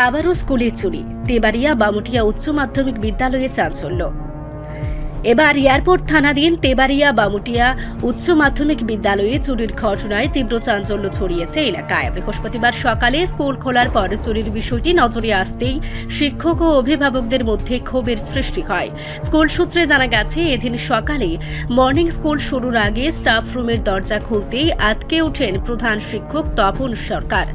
আবারও স্কুলে চুরি। তেবাড়িয়া বামুটিয়া উচ্চ মাধ্যমিক বিদ্যালয়ে চাঞ্চল্য। এবার এয়ারপোর্ট থানাধীন তেবাড়িয়া বামুটিয়া উচ্চ মাধ্যমিক বিদ্যালয়ে চুরির ঘটনায় তীব্র চাঞ্চল্য ছড়িয়েছে এলাকায়। বৃহস্পতিবার সকালে স্কুল খোলার পর চুরির বিষয়টি নজরে আসতেই শিক্ষক ও অভিভাবকদের মধ্যে ক্ষোভের সৃষ্টি হয়। স্কুল সূত্রে জানা গেছে, এদিন সকালে মর্নিং স্কুল শুরুর আগে স্টাফ রুমের দরজা খুলতেই আটকে ওঠেন প্রধান শিক্ষক তপন সরকার।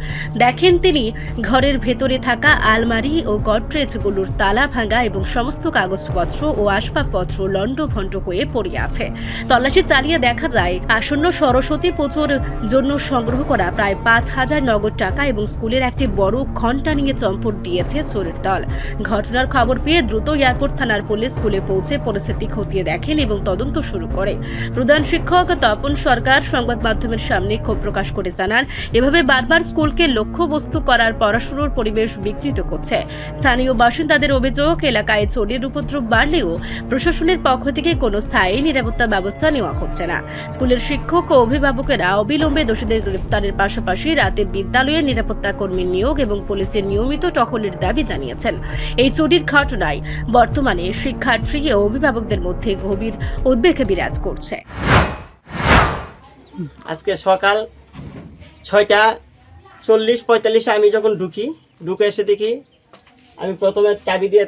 দেখেন তিনি ঘরের ভেতরে থাকা আলমারি ও গডরেজগুলোর তালা ভাঙা এবং সমস্ত কাগজপত্র ও আসবাবপত্র লন্ডভন্ড হয়ে পড়ে আছে। তল্লাশি চালিয়ে দেখা যায়, আসন্ন সরস্বতী পুজোর জন্য সংগ্রহ করা প্রায় 5,000 নগদ টাকা এবং স্কুলের একটি বড় ঘণ্টা নিয়ে চম্পট দিয়েছে চোরের দল। ঘটনার খবর পেয়ে দ্রুত এয়ারপোর্ট থানার পুলিশ স্কুলে পৌঁছে পরিস্থিতি খতিয়ে দেখেন এবং তদন্ত শুরু করে। প্রধান শিক্ষক তপন সরকার সংবাদ মাধ্যমের সামনে ক্ষোভ প্রকাশ করে জানান, এভাবে বারবার স্কুলকে লক্ষ্যবস্তু করার পড়াশোনার পরিবেশ বিঘ্নিত করছে। স্থানীয় বাসিন্দাদের অভিযোগ, এলাকায় চোরের উপদ্রব বাড়লেও প্রশাসনের পক্ষ থেকে কোনো স্থায়ী নিরাপত্তা ব্যবস্থা নেওয়া হচ্ছে না। স্কুলের শিক্ষক ও অভিভাবকেরা অবিলম্বে দোষীদের গ্রেফতারের পাশাপাশি রাতে বিদ্যালয়ে নিরাপত্তা কর্মী নিয়োগ এবং পুলিশের নিয়মিত টহলের দাবি জানিয়েছেন। এই চুরির ঘটনায় বর্তমানে শিক্ষার্থী ও অভিভাবকদের মধ্যে গভীর উদ্বেগ বিরাজ করছে। আজকে সকাল 6:40-45 আমি যখন ঢুকে এসে দেখি, আমি প্রথমে চাবি দিয়ে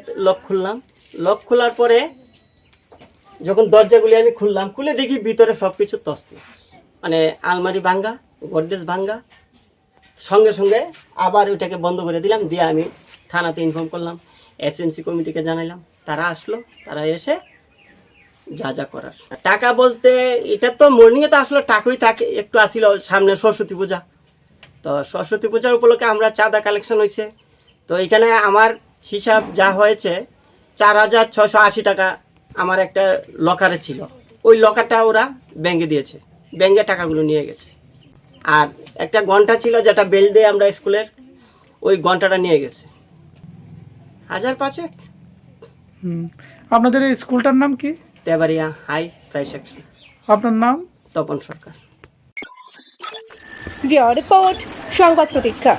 লক খোলার পরে যখন দরজাগুলি আমি খুলে দেখি ভিতরে সব কিছু তছনছ, মানে আলমারি ভাঙ্গা, গডরেজ ভাঙ্গা। সঙ্গে সঙ্গে আবার ওইটাকে বন্ধ করে দিলাম, দিয়ে আমি থানাতে ইনফর্ম করলাম, এসএমসি কমিটিকে জানাইলাম। তারা আসলো, তারা এসে যা করার। টাকা বলতে এটা তো মর্নিংয়ে তো আসলে টাকাই একটু আসছিল, সামনে সরস্বতী পূজা। তো সরস্বতী পূজার উপলক্ষে আমরা চাঁদা কালেকশন হয়েছে। তো এখানে আমার হিসাব যা হয়েছে 4,680 টাকা আমার একটা লকারে ছিল। ওই লকারটা ওরা ব্যাঙ্কে দিয়েছে, ব্যাঙ্কে টাকাগুলো নিয়ে গেছে। আর একটা ঘন্টা ছিল যেটা বেল দিয়ে আমরা স্কুলের, ওই ঘন্টাটা নিয়ে গেছে। 1,500। আপনাদের এই স্কুলটার নাম কি? তেবাড়িয়া হাই প্রাইস সেকশন। আপনার নাম? তপন সরকার। রিপোর্ট সংবাদ প্রতীক্ষা।